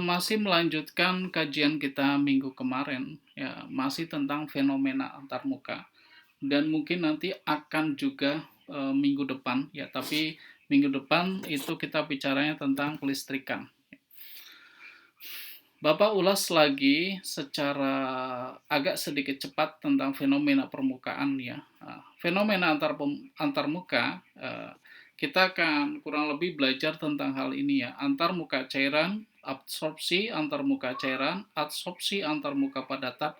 Masih melanjutkan kajian kita minggu kemarin, ya, masih tentang fenomena antarmuka. Dan mungkin nanti akan juga minggu depan, ya, tapi minggu depan itu kita bicaranya tentang kelistrikan. Bapak ulas lagi secara agak sedikit cepat tentang fenomena permukaan, ya. Fenomena antarmuka, kita akan kurang lebih belajar tentang hal ini, ya. Antarmuka cairan, absorpsi antarmuka cairan, adsorpsi antarmuka padatan.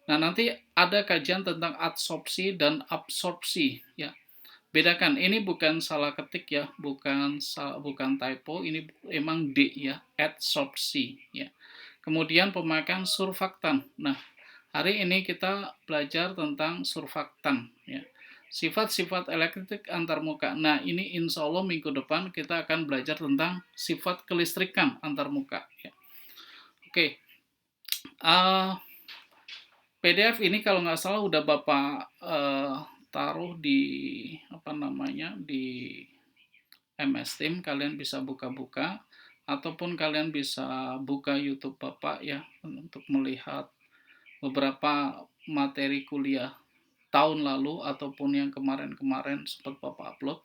Nah, nanti ada kajian tentang adsorpsi dan absorpsi, ya. Bedakan, ini bukan salah ketik, ya, bukan typo, ini emang D, ya, adsorpsi, ya. Kemudian pemakaian surfaktan. Nah, hari ini kita belajar tentang surfaktan, ya. Sifat-sifat elektrik antarmuka. Nah, ini insya Allah minggu depan kita akan belajar tentang sifat kelistrikan antarmuka, ya. Oke, PDF ini kalau nggak salah udah Bapak taruh di apa namanya di MS Team. Kalian bisa buka-buka ataupun kalian bisa buka YouTube Bapak, ya, untuk melihat beberapa materi kuliah tahun lalu ataupun yang kemarin-kemarin sempat Bapak upload,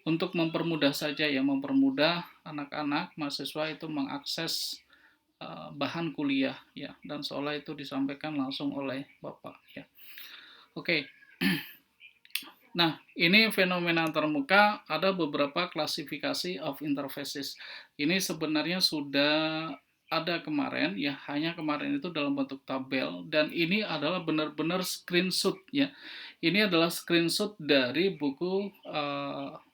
untuk mempermudah saja, ya, mempermudah anak-anak mahasiswa itu mengakses bahan kuliah, ya, dan seolah itu disampaikan langsung oleh Bapak, ya. Oke. Nah, ini fenomena antarmuka, ada beberapa klasifikasi of interfaces. Ini sebenarnya sudah ada kemarin, ya, hanya kemarin itu dalam bentuk tabel, dan ini adalah benar-benar screenshot, ya. Ini adalah screenshot dari buku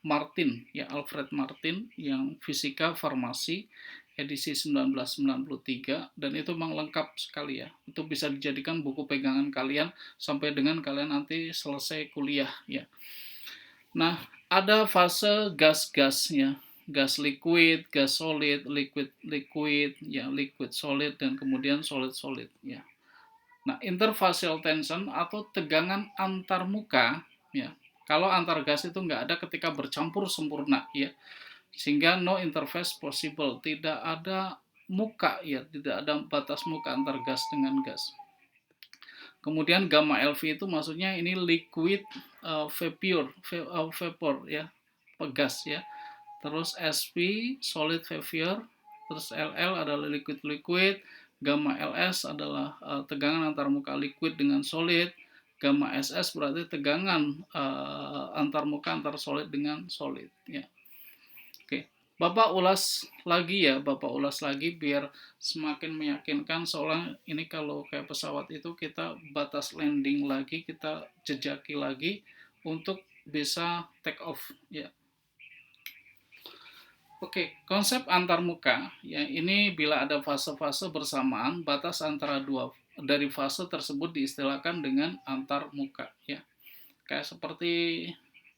Martin, ya, Alfred Martin, yang Fisika Farmasi edisi 1993, dan itu memang lengkap sekali, ya. Itu bisa dijadikan buku pegangan kalian sampai dengan kalian nanti selesai kuliah, ya. Nah, ada fase gas-gasnya, gas liquid, gas solid, liquid liquid, ya, liquid solid, dan kemudian solid solid, ya. Nah, interfacial tension atau tegangan antar muka, ya. Kalau antar gas itu nggak ada ketika bercampur sempurna, ya, sehingga no interface possible, tidak ada muka, ya, tidak ada batas muka antar gas dengan gas. Kemudian gamma LV itu maksudnya ini liquid vapor, ya, pegas, ya. Terus SP solid vapor, terus LL adalah liquid liquid, gamma LS adalah tegangan antar muka liquid dengan solid, gamma SS berarti tegangan antar muka antar solid dengan solid, ya. Oke, Bapak ulas lagi, ya, Bapak ulas lagi biar semakin meyakinkan, soalnya ini kalau kayak pesawat itu kita batas landing lagi, kita jejaki lagi untuk bisa take off, ya. Oke, konsep antarmuka, ya, ini bila ada fase-fase bersamaan, batas antara dua dari fase tersebut diistilahkan dengan antarmuka, ya. Kayak seperti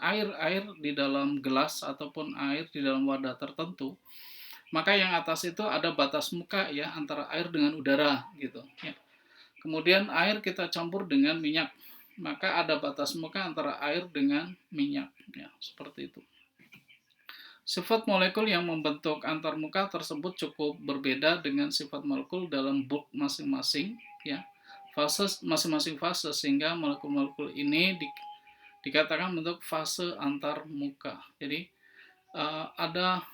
air di dalam gelas ataupun air di dalam wadah tertentu, maka yang atas itu ada batas muka, ya, antara air dengan udara, gitu, ya. Kemudian air kita campur dengan minyak, maka ada batas muka antara air dengan minyak, ya, seperti itu. Sifat molekul yang membentuk antarmuka tersebut cukup berbeda dengan sifat molekul dalam bulk masing-masing, ya. Masing-masing fase, sehingga molekul-molekul ini dikatakan bentuk fase antarmuka. Jadi ada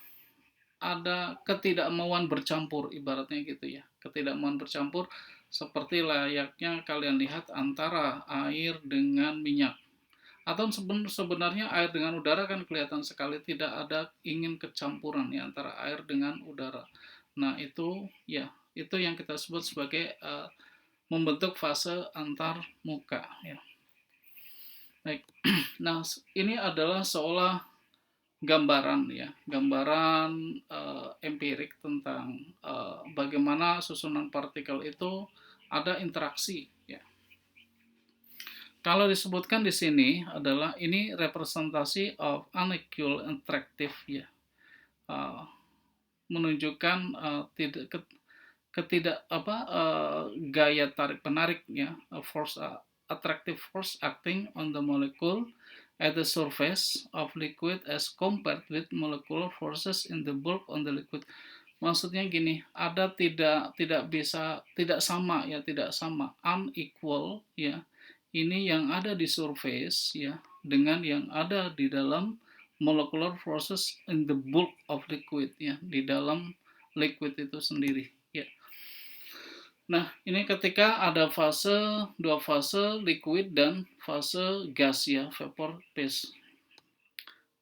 ketidakmauan bercampur, ibaratnya gitu, ya. Ketidakmauan bercampur seperti layaknya kalian lihat antara air dengan minyak. Atau sebenarnya air dengan udara kan kelihatan sekali tidak ada ingin kecampuran, ya, antara air dengan udara. Nah, itu, ya, itu yang kita sebut sebagai membentuk fase antar muka, ya. Baik. Nah, ini adalah seolah gambaran, ya, gambaran empirik tentang bagaimana susunan partikel itu ada interaksi, ya. Kalau disebutkan di sini adalah ini representasi of unequal attractive, ya, uh, menunjukkan ketidak apa gaya tarik penarik, ya, force attractive force acting on the molecule at the surface of liquid as compared with molecular forces in the bulk on the liquid. Maksudnya gini, ada tidak bisa tidak sama ya, tidak sama, unequal ya. Ini yang ada di surface ya dengan yang ada di dalam molecular process in the bulk of liquid ya, di dalam liquid itu sendiri ya. Nah, ini ketika ada dua fase liquid dan fase gas ya, vapor phase.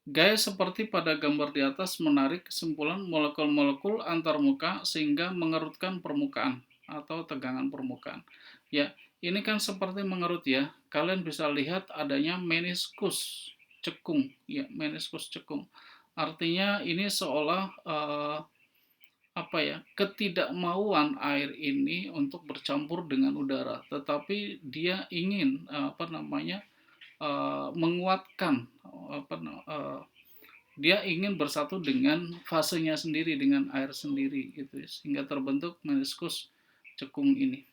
Gaya seperti pada gambar di atas menarik kesimpulan molekul-molekul antarmuka sehingga mengerutkan permukaan atau tegangan permukaan. Ya, ini kan seperti mengerut ya. Kalian bisa lihat adanya meniskus cekung, ya, meniskus cekung. Artinya ini seolah apa ya, ketidakmauan air ini untuk bercampur dengan udara, tetapi dia ingin apa namanya menguatkan apa dia ingin bersatu dengan fasenya sendiri, dengan air sendiri gitu, sehingga terbentuk meniskus cekung ini.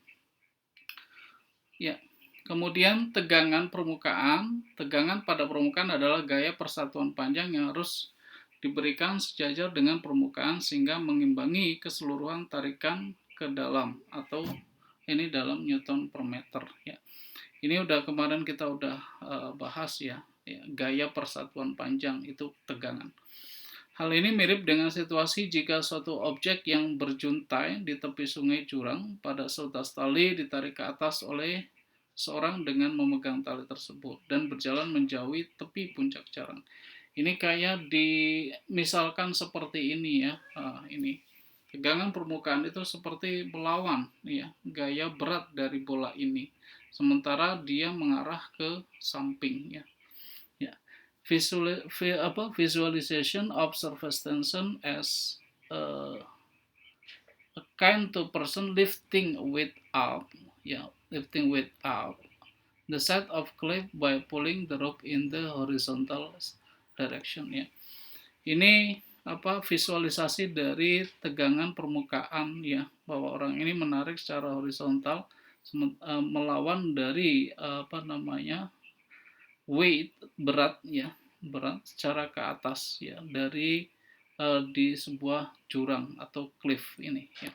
Ya, kemudian tegangan permukaan. Tegangan pada permukaan adalah gaya persatuan panjang yang harus diberikan sejajar dengan permukaan sehingga mengimbangi keseluruhan tarikan ke dalam, atau ini dalam Newton per meter ya. Ini udah kemarin kita udah bahas ya, gaya persatuan panjang itu tegangan. Hal ini mirip dengan situasi jika suatu objek yang berjuntai di tepi sungai jurang pada seutas tali ditarik ke atas oleh seorang dengan memegang tali tersebut dan berjalan menjauhi tepi puncak jurang. Ini kayak misalkan seperti ini ya, ini tegangan permukaan itu seperti melawan ya gaya berat dari bola ini, sementara dia mengarah ke samping ya. Ya. Visualization of surface tension as a, a kind to person lifting weight up, ya, lifting weight up the side of cliff by pulling the rope in the horizontal direction ya. Ini apa visualisasi dari tegangan permukaan ya, bahwa orang ini menarik secara horizontal melawan dari apa namanya weight, berat ya, berat secara ke atas ya dari di sebuah jurang atau cliff ini ya.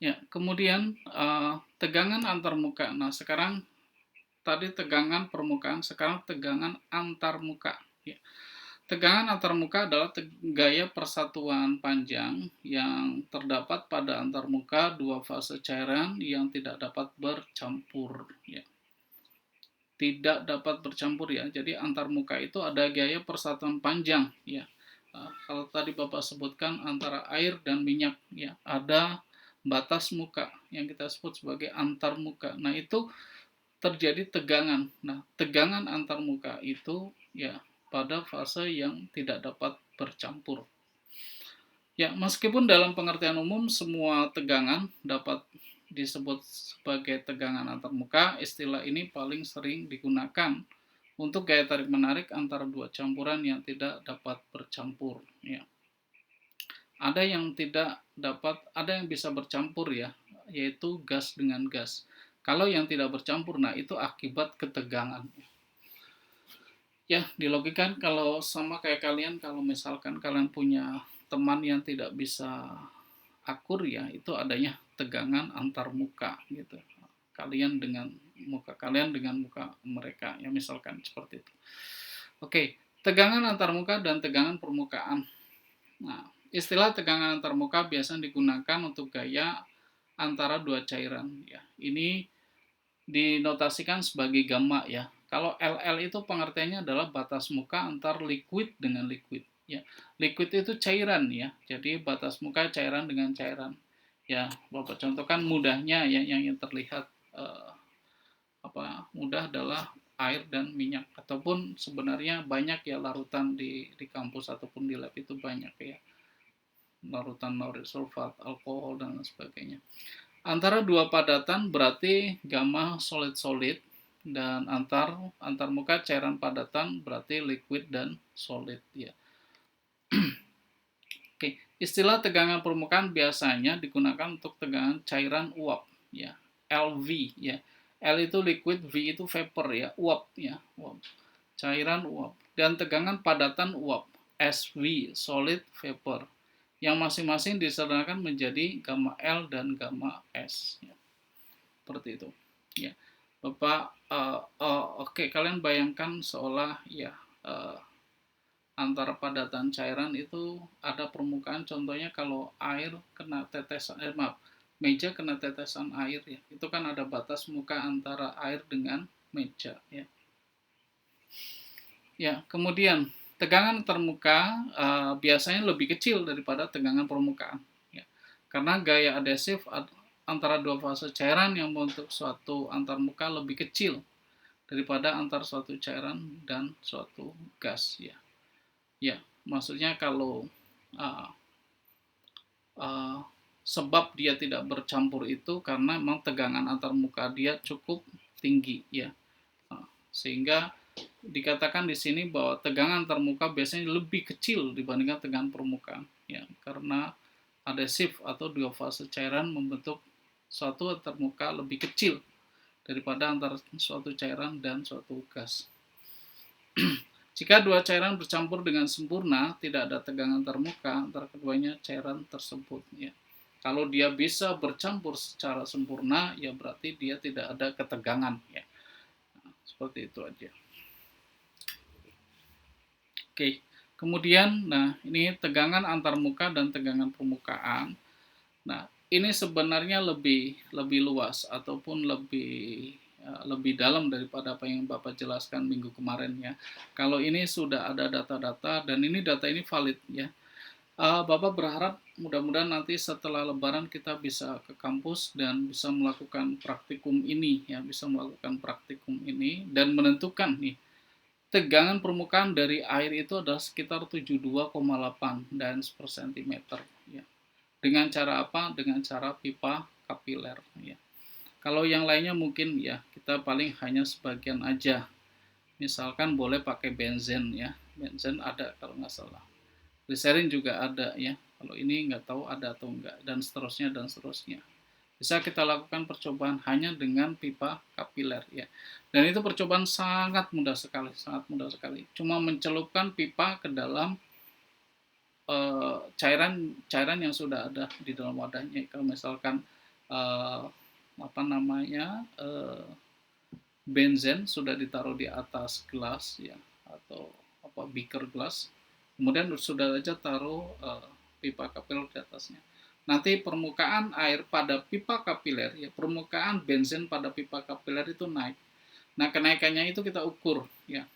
Ya, kemudian tegangan antarmuka. Nah, sekarang tadi tegangan permukaan, sekarang tegangan antarmuka ya. Tegangan antarmuka adalah gaya persatuan panjang yang terdapat pada antarmuka dua fase cairan yang tidak dapat bercampur ya. Tidak dapat bercampur ya. Jadi antarmuka itu ada gaya persatuan panjang ya. Kalau tadi Bapak sebutkan antara air dan minyak ya, ada batas muka yang kita sebut sebagai antarmuka. Nah, itu terjadi tegangan. Nah, tegangan antarmuka itu ya pada fase yang tidak dapat bercampur. Ya, meskipun dalam pengertian umum semua tegangan dapat disebut sebagai tegangan antarmuka, istilah ini paling sering digunakan untuk gaya tarik-menarik antara dua campuran yang tidak dapat bercampur. Ya. Ada yang tidak dapat, ada yang bisa bercampur ya, yaitu gas dengan gas. Kalau yang tidak bercampur, nah itu akibat ketegangan. Ya, dilogikan kalau sama kayak kalian, kalau misalkan kalian punya teman yang tidak bisa akur ya, itu adanya tegangan antar muka gitu. Kalian dengan muka mereka ya, misalkan seperti itu. Oke, tegangan antar muka dan tegangan permukaan. Nah, istilah tegangan antar muka biasanya digunakan untuk gaya antara dua cairan ya. Ini dinotasikan sebagai gamma ya. Kalau LL itu pengertiannya adalah batas muka antar liquid dengan liquid ya. Liquid itu cairan ya. Jadi batas muka cairan dengan cairan. Ya, Bapak contohkan mudahnya ya, yang terlihat mudah adalah air dan minyak, ataupun sebenarnya banyak ya larutan di kampus ataupun di lab itu banyak ya. Larutan lauryl sulfat, alkohol dan sebagainya. Antara dua padatan berarti gamma solid-solid, dan antar muka cairan padatan berarti liquid dan solid ya. Oke, istilah tegangan permukaan biasanya digunakan untuk tegangan cairan uap ya, LV ya. L itu liquid, V itu vapor ya, uap ya, uap. Cairan uap, dan tegangan padatan uap. SV, solid, vapor, yang masing-masing disederhanakan menjadi gamma L dan gamma S. Ya, seperti itu. Ya, Bapak, oke, kalian bayangkan seolah ya antara padatan cairan itu ada permukaan. Contohnya kalau air kena tetesan, meja kena tetesan air ya, itu kan ada batas muka antara air dengan meja ya. Ya, kemudian tegangan termuka biasanya lebih kecil daripada tegangan permukaan. Ya. Karena gaya adhesif antara dua fase cairan yang membentuk suatu antarmuka lebih kecil daripada antar suatu cairan dan suatu gas. Ya, ya, maksudnya kalau uh, uh, sebab dia tidak bercampur itu karena memang tegangan antarmuka dia cukup tinggi, ya, sehingga dikatakan di sini bahwa tegangan termuka biasanya lebih kecil dibandingkan tegangan permukaan, ya, karena adhesif atau dua fase cairan membentuk suatu termuka lebih kecil daripada antara suatu cairan dan suatu gas. Jika dua cairan bercampur dengan sempurna, tidak ada tegangan termuka antara keduanya cairan tersebut. Ya. Kalau dia bisa bercampur secara sempurna, ya berarti dia tidak ada ketegangan. Ya. Nah, seperti itu aja. Oke, kemudian, nah ini tegangan antarmuka dan tegangan permukaan. Nah, ini sebenarnya lebih luas ataupun lebih dalam daripada apa yang Bapak jelaskan minggu kemarin ya. Kalau ini sudah ada data-data dan ini data ini valid ya. Bapak berharap mudah-mudahan nanti setelah Lebaran kita bisa ke kampus dan bisa melakukan praktikum ini ya, bisa melakukan praktikum ini dan menentukan nih tegangan permukaan dari air itu adalah sekitar 72,8 Dans per sentimeter ya. Dengan cara apa? Dengan cara pipa kapiler ya. Kalau yang lainnya mungkin ya kita paling hanya sebagian aja. Misalkan boleh pakai benzen ya. Benzen ada kalau nggak salah. Glycerin juga ada ya. Kalau ini nggak tahu ada atau enggak dan seterusnya dan seterusnya. Bisa kita lakukan percobaan hanya dengan pipa kapiler ya. Dan itu percobaan sangat mudah sekali, sangat mudah sekali. Cuma mencelupkan pipa ke dalam cairan yang sudah ada di dalam wadahnya. Kalau misalkan apa namanya benzen sudah ditaruh di atas gelas ya atau apa beaker gelas, kemudian sudah aja taruh pipa kapiler di atasnya. Nanti permukaan air pada pipa kapiler ya, permukaan benzen pada pipa kapiler itu naik. Nah, kenaikannya itu kita ukur ya.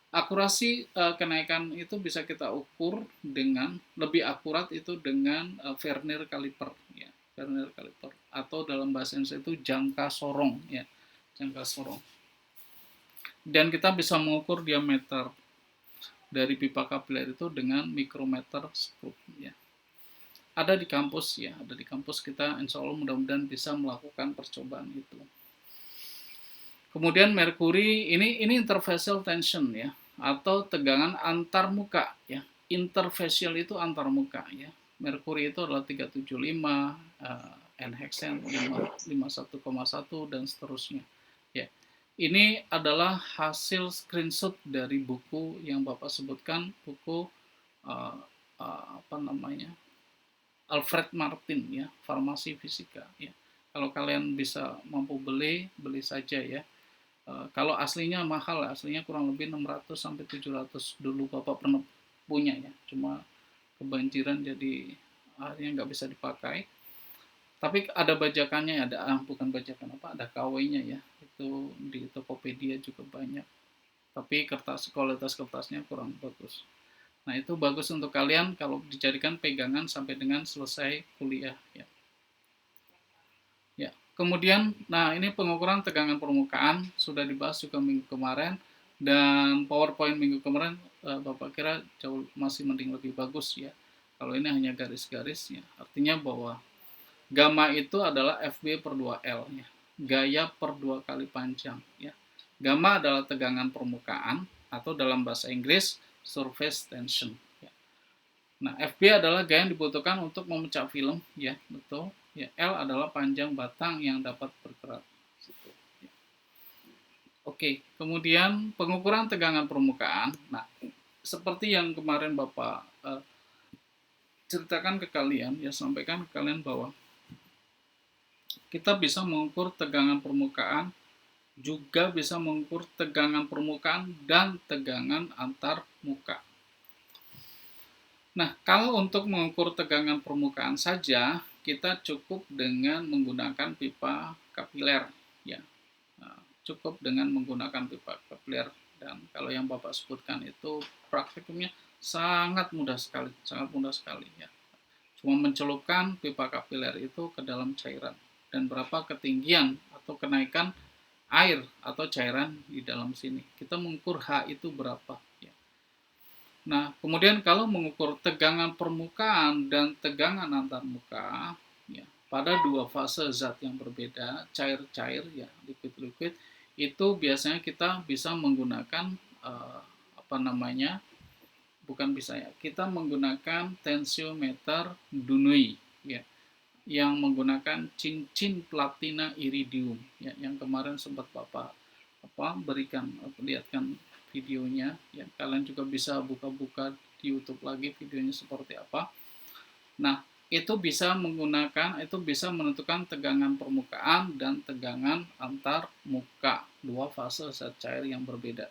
Akurasi kenaikan itu bisa kita ukur dengan lebih akurat itu dengan Vernier caliper ya, Vernier caliper atau dalam bahasa Indonesia itu jangka sorong ya, jangka sorong. Dan kita bisa mengukur diameter dari pipa kapiler itu dengan mikrometer skrup ya. Ada di kampus ya, ada di kampus kita insya Allah mudah-mudahan bisa melakukan percobaan itu. Kemudian merkuri ini interfacial tension ya atau tegangan antar muka ya. Interfacial itu antar muka ya. Merkuri itu adalah 375, N-hexen 51,1 dan seterusnya. Ya. Ini adalah hasil screenshot dari buku yang Bapak sebutkan, buku apa namanya? Alfred Martin ya, Farmasi Fisika ya. Kalau kalian bisa mampu beli saja ya. Kalau aslinya mahal, aslinya kurang lebih 600 sampai 700 dulu Bapak pernah punya ya. Cuma kebanjiran jadi akhirnya nggak bisa dipakai. Tapi ada bajakannya, ada bukan bajakan apa, ada KW-nya ya. Itu di Tokopedia juga banyak. Tapi kualitas kertasnya kurang bagus. Nah, itu bagus untuk kalian kalau dijadikan pegangan sampai dengan selesai kuliah ya. Ya. Kemudian, nah ini pengukuran tegangan permukaan sudah dibahas juga minggu kemarin dan PowerPoint minggu kemarin Bapak kira jauh masih mending lebih bagus ya. Kalau ini hanya garis-garis ya. Artinya bahwa gamma itu adalah FB per 2L ya. Gaya per 2 kali panjang ya. Gamma adalah tegangan permukaan atau dalam bahasa Inggris surface tension ya. Nah, FB adalah gaya yang dibutuhkan untuk memecah film ya, betul. Ya, L adalah panjang batang yang dapat bergerak. Oke, kemudian pengukuran tegangan permukaan. Nah, seperti yang kemarin Bapak ceritakan ke kalian, ya sampaikan ke kalian bahwa kita bisa mengukur tegangan permukaan, juga bisa mengukur tegangan permukaan dan tegangan antar muka. Nah, kalau untuk mengukur tegangan permukaan saja, kita cukup dengan menggunakan pipa kapiler, ya. Nah, cukup dengan menggunakan pipa kapiler, dan kalau yang Bapak sebutkan itu praktikumnya sangat mudah sekali, ya. Cuma mencelupkan pipa kapiler itu ke dalam cairan dan berapa ketinggian atau kenaikan air atau cairan di dalam sini. Kita mengukur H itu berapa, ya. Nah, kemudian kalau mengukur tegangan permukaan dan tegangan antar muka, ya, pada dua fase zat yang berbeda, cair-cair, ya, liquid-liquid, itu biasanya kita bisa menggunakan apa namanya? Bukan bisa, ya. Kita menggunakan tensiometer Dunui, ya, yang menggunakan cincin platina iridium, ya, yang kemarin sempat Bapak berikan, lihatkan videonya, ya. Kalian juga bisa buka-buka di YouTube lagi videonya seperti apa. Nah, itu bisa menentukan tegangan permukaan dan tegangan antar muka, dua fase zat cair yang berbeda.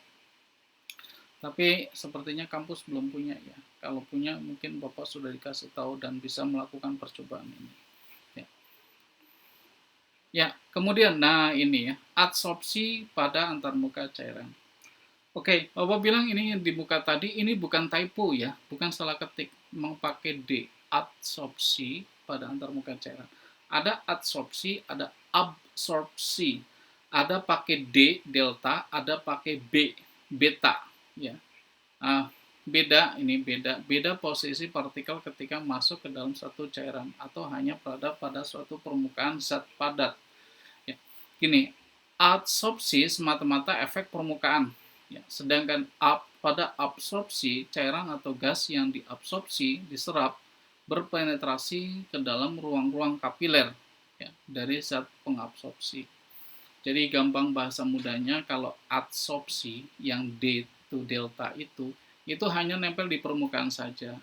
Tapi sepertinya kampus belum punya, ya. Kalau punya mungkin Bapak sudah dikasih tahu dan bisa melakukan percobaan ini. Ya, ya, kemudian nah ini, ya, adsorpsi pada antarmuka cairan. Oke, Bapak bilang ini di muka tadi ini bukan typo, ya, bukan salah ketik, memang pakai D, adsorpsi pada antarmuka cairan. Ada adsorpsi, ada absorpsi, ada pakai D delta, ada pakai B beta, ya. Beda posisi partikel ketika masuk ke dalam satu cairan atau hanya pada suatu permukaan zat padat, ya. Gini, adsorpsi semata-mata efek permukaan, ya, sedangkan pada absorpsi cairan atau gas yang diabsorpsi diserap berpenetrasi ke dalam ruang-ruang kapiler, ya, dari zat pengabsorpsi. Jadi gampang bahasa mudahnya, kalau adsorpsi yang D itu delta itu hanya nempel di permukaan saja.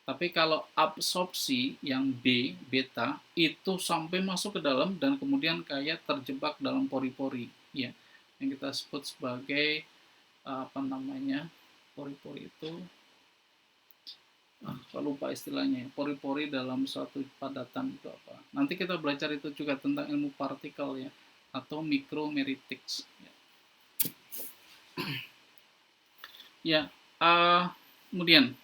Tapi kalau absorpsi yang B beta itu sampai masuk ke dalam dan kemudian kayak terjebak dalam pori-pori, ya. Yang kita sebut sebagai apa namanya? Pori-pori itu saya lupa istilahnya. Pori-pori dalam suatu padatan itu apa? Nanti kita belajar itu juga tentang ilmu partikel, ya, atau micromeritics, ya. Ya, kemudian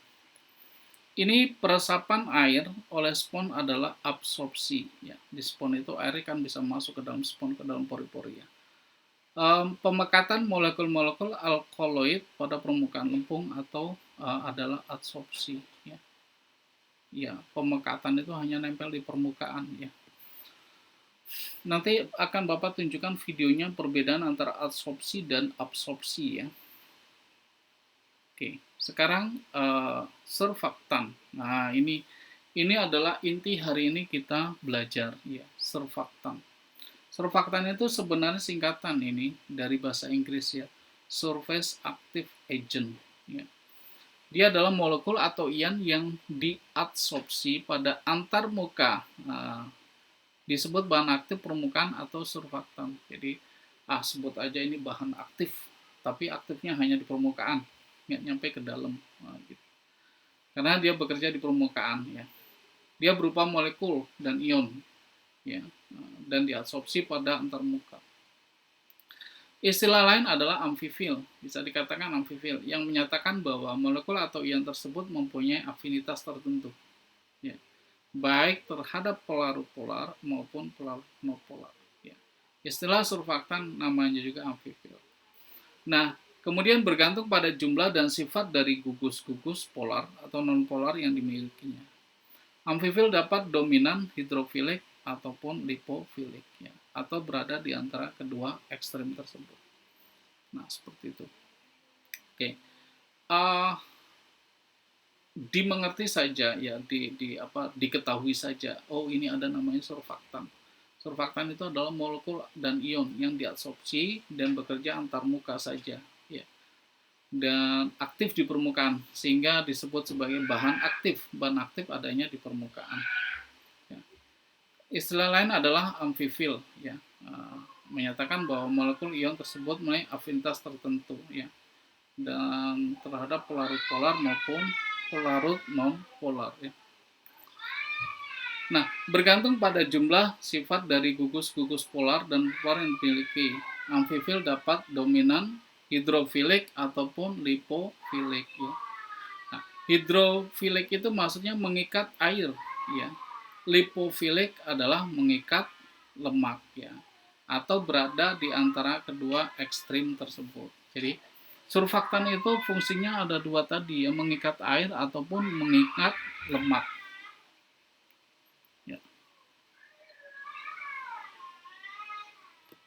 ini peresapan air oleh spons adalah absorpsi, ya. Di spons itu air kan bisa masuk ke dalam spons, ke dalam pori-pori, ya. Pemekatan molekul-molekul alkaloid pada permukaan lempung atau adalah adsorpsi, ya. Ya, pemekatan itu hanya nempel di permukaan, ya. Nanti akan Bapak tunjukkan videonya perbedaan antara adsorpsi dan absorpsi, ya. Oke, sekarang surfaktan. Nah, ini adalah inti hari ini kita belajar, ya, surfaktan. Surfaktan itu sebenarnya singkatan ini dari bahasa Inggris, ya, surface active agent, ya. Dia adalah molekul atau ion yang diadsorpsi pada antarmuka. Nah, disebut bahan aktif permukaan atau surfaktan. Jadi sebut aja ini bahan aktif, tapi aktifnya hanya di permukaan, nggak nyampe ke dalam, gitu. Karena dia bekerja di permukaan, ya. Dia berupa molekul dan ion, ya, dan diadsorpsi pada antarmuka. Istilah lain adalah amfifil, bisa dikatakan amfifil, yang menyatakan bahwa molekul atau ion tersebut mempunyai afinitas tertentu, ya, baik terhadap pelarut polar maupun pelarut non-polar, ya. Istilah surfaktan namanya juga amfifil. Nah, kemudian bergantung pada jumlah dan sifat dari gugus-gugus polar atau non-polar yang dimilikinya. Amfifil dapat dominan hidrofilik ataupun lipofilik, ya, atau berada di antara kedua ekstrem tersebut. Nah, seperti itu. Oke. Dimengerti saja, ya, diketahui saja. Oh, ini ada namanya surfaktan. Surfaktan itu adalah molekul dan ion yang diadsorpsi dan bekerja antarmuka saja, ya. dan aktif di permukaan, sehingga disebut sebagai bahan aktif. Bahan aktif adanya di permukaan. Ya. Istilah lain adalah amfifil, ya, menyatakan bahwa molekul ion tersebut memiliki afinitas tertentu, ya, dan terhadap pelarut polar maupun pelarut non polar, ya. Nah, bergantung pada jumlah sifat dari gugus-gugus polar dan polar yang dimiliki, amfifil dapat dominan, hidrofilik, ataupun lipofilik, ya. Nah, hidrofilik itu maksudnya mengikat air, ya. Lipofilik adalah mengikat lemak, ya, atau berada di antara kedua ekstrim tersebut. Jadi surfaktan itu fungsinya ada dua tadi, ya, mengikat air ataupun mengikat lemak. Ya.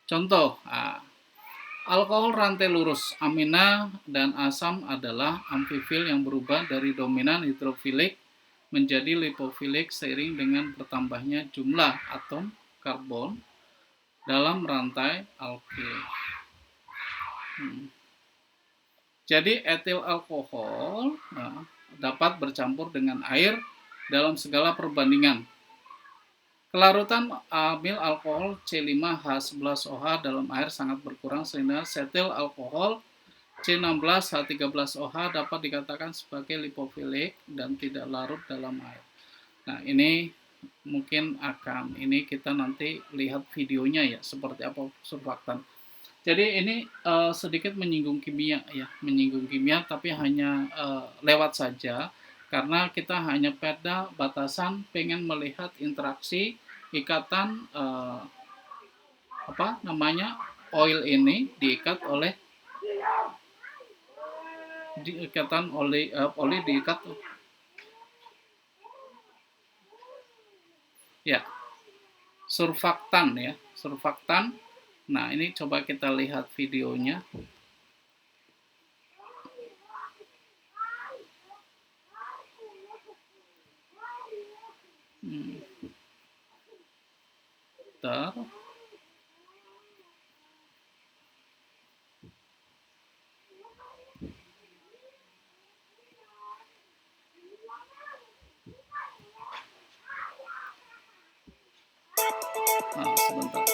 Contoh, alkohol rantai lurus, amina dan asam adalah amfifil yang berubah dari dominan hidrofilik menjadi lipofilik seiring dengan bertambahnya jumlah atom karbon dalam rantai alkil. Jadi etil alkohol dapat bercampur dengan air dalam segala perbandingan. Kelarutan amil alkohol C5H11OH dalam air sangat berkurang sehingga setil alkohol C16H13OH dapat dikatakan sebagai lipofilik dan tidak larut dalam air. Nah, ini mungkin ini kita nanti lihat videonya, ya, seperti apa surfaktan. Jadi ini sedikit menyinggung kimia, ya, menyinggung kimia, tapi hanya lewat saja karena kita hanya pada batasan pengen melihat interaksi ikatan oil ini diikat oleh oli diikat, ya, surfaktan, ya, surfaktan. Nah, ini coba kita lihat videonya. Bentar. Sebentar.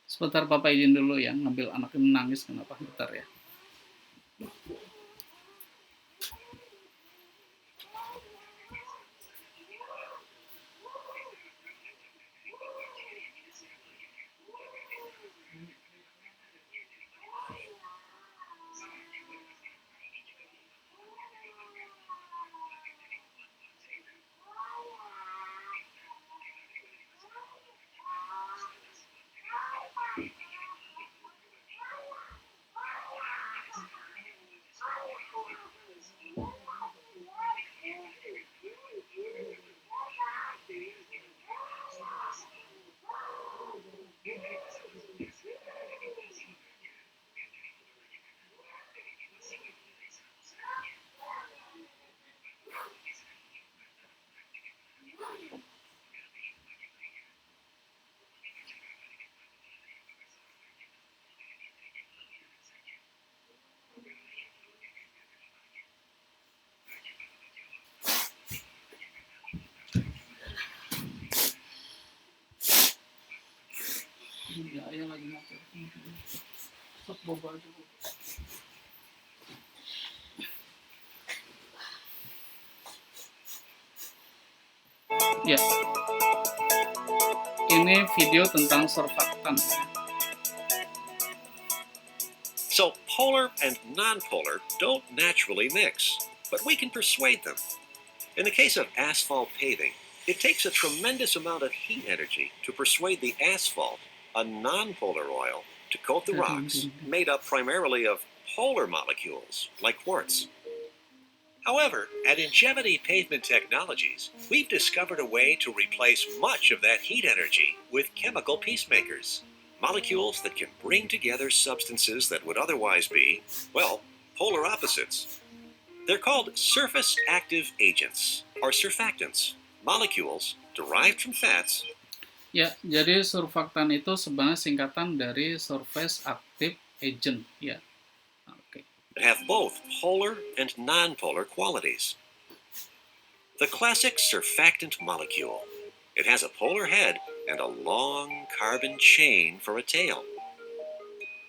Sebentar, Bapak izin dulu, ya, ngambil anak yang menangis. Kenapa? Bentar, ya. Ya, lagi ngatur. Ya, ini video tentang surfaktan. So polar and nonpolar don't naturally mix, but we can persuade them. In the case of asphalt paving, it takes a tremendous amount of heat energy to persuade the asphalt, a nonpolar oil, to coat the rocks, made up primarily of polar molecules, like quartz. However, at Ingevity Pavement Technologies, we've discovered a way to replace much of that heat energy with chemical peacemakers, molecules that can bring together substances that would otherwise be, well, polar opposites. They're called surface active agents, or surfactants, molecules derived from fats. Ya, jadi surfaktan itu sebenarnya singkatan dari surface active agent, ya. Oke. Have both polar and nonpolar qualities. The classic surfactant molecule. It has a polar head and a long carbon chain for a tail.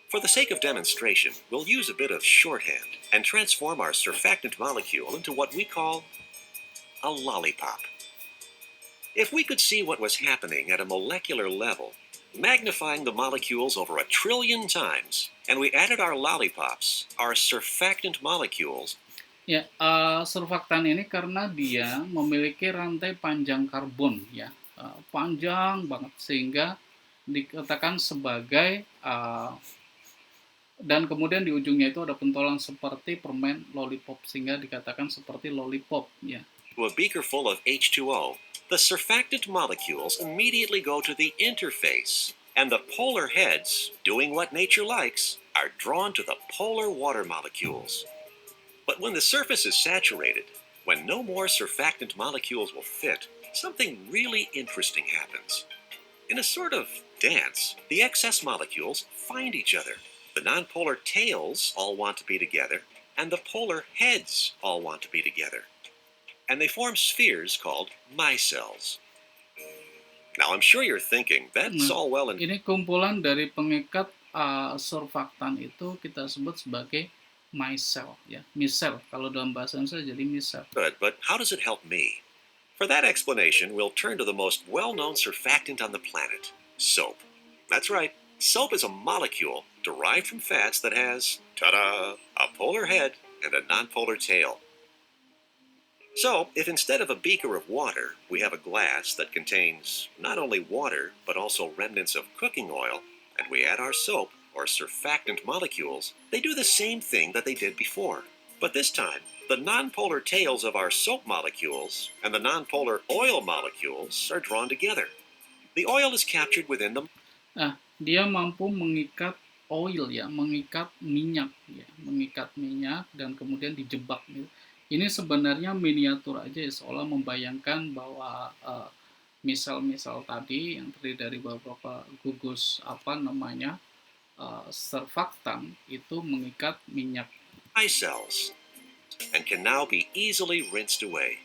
For the sake of demonstration, we'll use a bit of shorthand and transform our surfactant molecule into what we call a lollipop. If we could see what was happening at a molecular level, magnifying the molecules over 1 trillion times, and we added our lollipops, our surfactant molecules. Ya, surfaktan ini karena dia memiliki rantai panjang karbon, ya, panjang banget sehingga dikatakan sebagai dan kemudian di ujungnya itu ada pentolan seperti permen lollipop sehingga dikatakan seperti lollipop, ya. To a beaker full of H2O, the surfactant molecules immediately go to the interface, and the polar heads, doing what nature likes, are drawn to the polar water molecules. But when the surface is saturated, when no more surfactant molecules will fit, something really interesting happens. In a sort of dance, the excess molecules find each other. The nonpolar tails all want to be together, and the polar heads all want to be together. And they form spheres called micelles. Now I'm sure you're thinking, that's all well and Ini kumpulan dari pengikat surfaktan itu kita sebut sebagai micelle, ya, micelle. Kalau dalam bahasa Indonesia jadi micelle. good, but how does it help me? For that explanation, we'll turn to the most well-known surfactant on the planet, soap. That's right, soap is a molecule derived from fats that has, ta-da, a polar head and a nonpolar tail. So, if instead of a beaker of water, we have a glass that contains not only water, but also remnants of cooking oil, and we add our soap, or surfactant molecules, they do the same thing that they did before. But this time, the nonpolar tails of our soap molecules and the nonpolar oil molecules are drawn together. The oil is captured within them. Nah, dia mampu mengikat oil, ya, mengikat minyak, ya, mengikat minyak dan kemudian dijebak. Gitu. Ini sebenarnya miniatur aja ya, seolah membayangkan bahwa misal-misal tadi yang terdiri dari beberapa gugus surfaktan itu mengikat minyak. Micelles, and can now be easily rinsed away.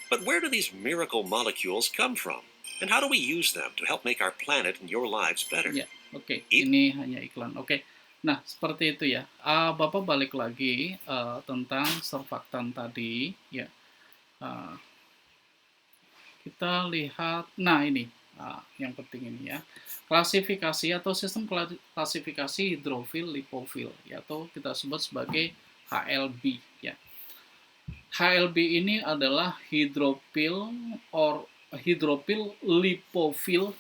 But where do these miracle molecules come from? And how do we use them to help make our planet and your lives better? Ya, oke. Ini hanya iklan. Oke. Nah, seperti itu ya. Bapak balik lagi tentang surfaktan tadi, ya. Kita lihat, nah ini yang penting ini ya. Klasifikasi atau sistem klasifikasi hidrofil lipofil, atau kita sebut sebagai HLB, ya. HLB ini adalah hidrofil lipofil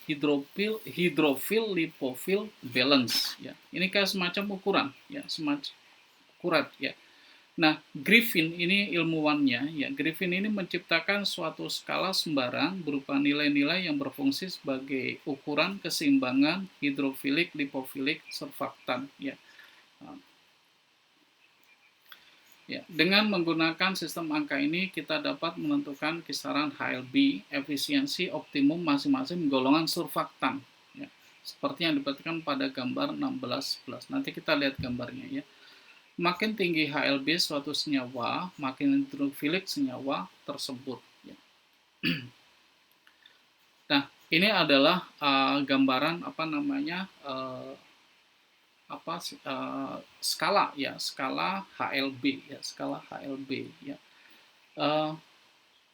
balance, ya. Ini kayak semacam ukuran, ya, semacam ukuran, ya. Nah, Griffin ini ilmuwannya, ya, Griffin ini menciptakan suatu skala sembarang berupa nilai-nilai yang berfungsi sebagai ukuran keseimbangan hidrofilik lipofilik surfaktan, ya. Ya, dengan menggunakan sistem angka ini kita dapat menentukan kisaran HLB, efisiensi optimum masing-masing golongan surfaktan, ya, seperti yang diperhatikan pada gambar 16-11. Nanti kita lihat gambarnya, ya. Makin tinggi HLB suatu senyawa, makin hidrofilik senyawa tersebut, ya. Nah, ini adalah gambaran skala, ya, skala HLB, ya, skala HLB, ya.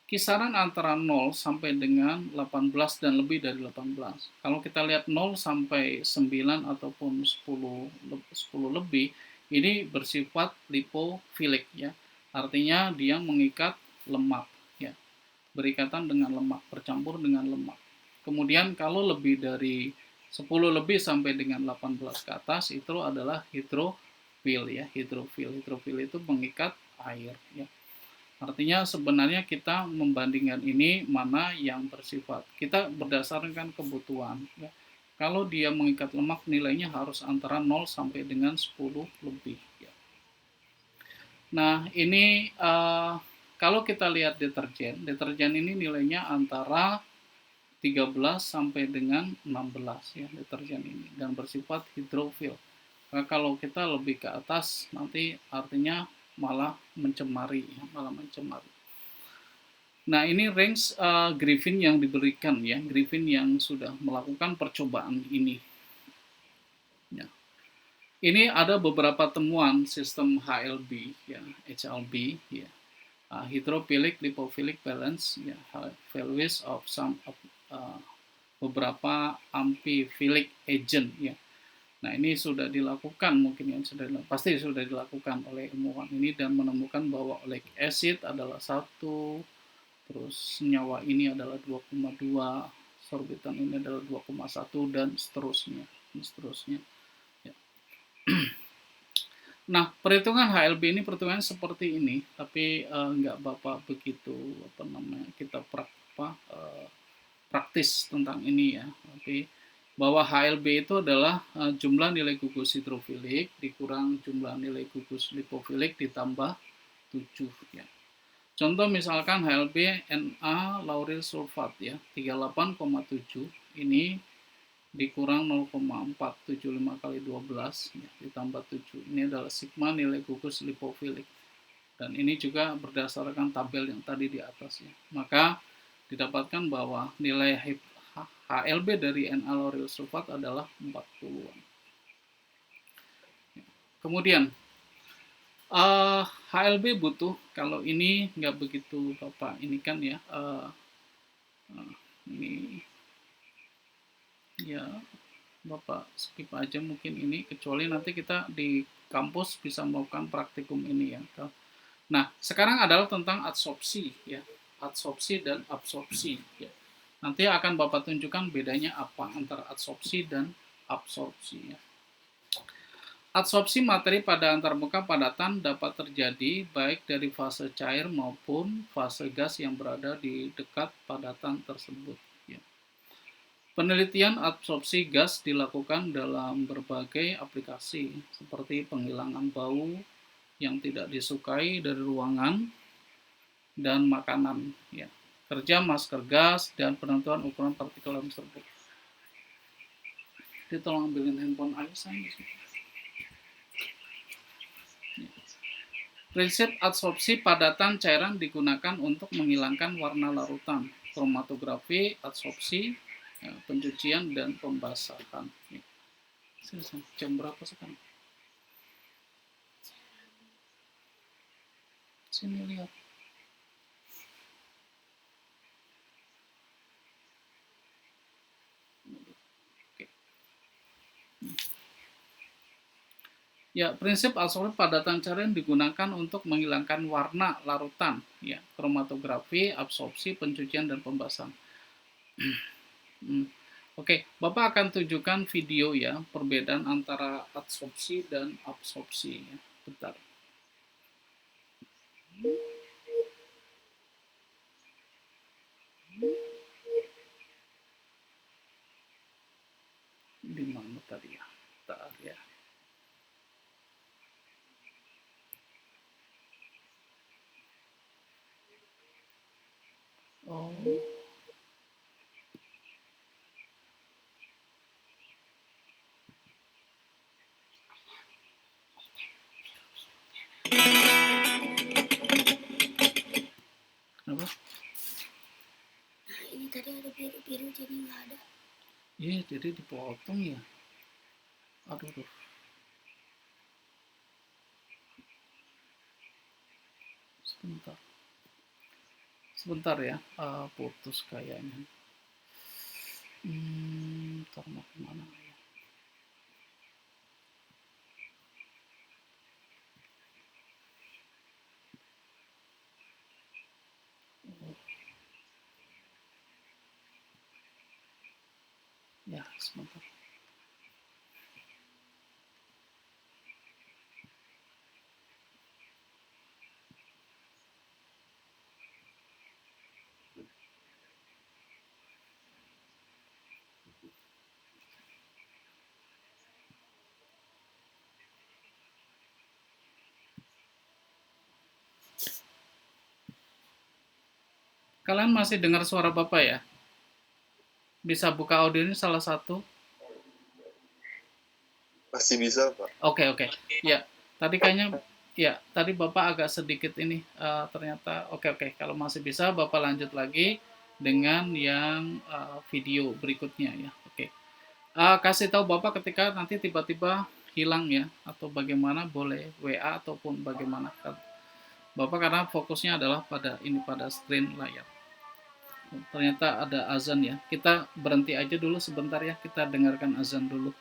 Kisaran antara 0 sampai dengan 18 dan lebih dari 18. Kalau kita lihat 0 sampai 9 ataupun 10 lebih, ini bersifat lipofilik, ya. Artinya dia mengikat lemak, ya. Berikatan dengan lemak, bercampur dengan lemak. Kemudian kalau lebih dari 10 lebih sampai dengan 18 ke atas itu adalah hidrofil, ya, hidrofil. Hidrofil itu mengikat air, ya. Artinya sebenarnya kita membandingkan ini mana yang bersifat. Kita berdasarkan kebutuhan, ya. Kalau dia mengikat lemak nilainya harus antara 0 sampai dengan 10 lebih, ya. Nah, ini kalau kita lihat deterjen ini nilainya antara 13 sampai dengan 16 ya deterjen ini, dan bersifat hidrofil. Nah, kalau kita lebih ke atas nanti artinya malah mencemari ya, malah mencemari. Nah, ini range Griffin yang diberikan ya, Griffin yang sudah melakukan percobaan ini. Ya. Ini ada beberapa temuan sistem HLB ya, HLB ya. Hydrophilic lipophilic balance ya, values of some of, beberapa amphiphilic agent ya. Nah, ini sudah dilakukan mungkin yang pasti sudah dilakukan oleh ilmuwan ini dan menemukan bahwa oleic acid adalah 1, terus senyawa ini adalah 2,2, sorbitan ini adalah 2,1 dan seterusnya. Ya. Nah, perhitungan HLB ini perhitungannya seperti ini, tapi nggak Bapak begitu kita praktis tentang ini ya. Tapi bahwa HLB itu adalah jumlah nilai gugus hidrofilik dikurang jumlah nilai gugus lipofilik ditambah 7 ya. Contoh misalkan HLB Na lauryl sulfat ya 38,7 ini dikurang 0,475 kali 12 ya, ditambah 7. Ini adalah sigma nilai gugus lipofilik. Dan ini juga berdasarkan tabel yang tadi di atas ya. Maka didapatkan bahwa nilai HLB dari Na lauryl sulfat adalah 40-an. Kemudian HLB butuh, kalau ini nggak begitu Bapak ini kan ya, ini ya Bapak skip aja mungkin ini, kecuali nanti kita di kampus bisa melakukan praktikum ini ya. Nah, sekarang adalah tentang adsorpsi ya, adsorpsi dan absorpsi ya. Nanti akan Bapak tunjukkan bedanya apa antara adsorpsi dan absorpsi ya. Adsorpsi materi pada antarmuka padatan dapat terjadi baik dari fase cair maupun fase gas yang berada di dekat padatan tersebut. Ya. Penelitian absorpsi gas dilakukan dalam berbagai aplikasi seperti penghilangan bau yang tidak disukai dari ruangan dan makanan. Ya. Kerja masker gas dan penentuan ukuran partikel dalam tersebut. Jadi tolong ambilin handphone ayah saya. Prinsip adsorpsi padatan cairan digunakan untuk menghilangkan warna larutan, kromatografi, adsorpsi, pencucian, dan pembasahan. Jam berapa sekarang? Sini lihat. Ya, prinsip adsorpsi padatan cairan digunakan untuk menghilangkan warna larutan, ya, kromatografi, absorpsi, pencucian, dan pembasahan. Oke, Bapak akan tunjukkan video ya, perbedaan antara adsorpsi dan absorpsi. Ya. Bentar. Di mana tadi ya? Bentar ya. Oh. Kenapa? Nah, ini tadi ada biru-biru jadi nggak ada. Iya, jadi dipotong ya. Aduh. Sebentar ya, putus kayaknya. Ntar mau kemana ya? Ya, sebentar. Kalian masih dengar suara Bapak ya? Bisa buka audionya salah satu. Masih bisa, Pak. Oke, oke. Ya, tadi kayaknya ya, tadi Bapak agak sedikit ini ternyata oke, oke. Kalau masih bisa Bapak lanjut lagi dengan yang video berikutnya ya. Oke. Kasih tahu Bapak ketika nanti tiba-tiba hilang ya atau bagaimana, boleh WA ataupun bagaimana. Bapak karena fokusnya adalah pada ini, pada screen layar. Ternyata ada azan ya. Kita berhenti aja dulu sebentar ya. Kita dengarkan azan dulu.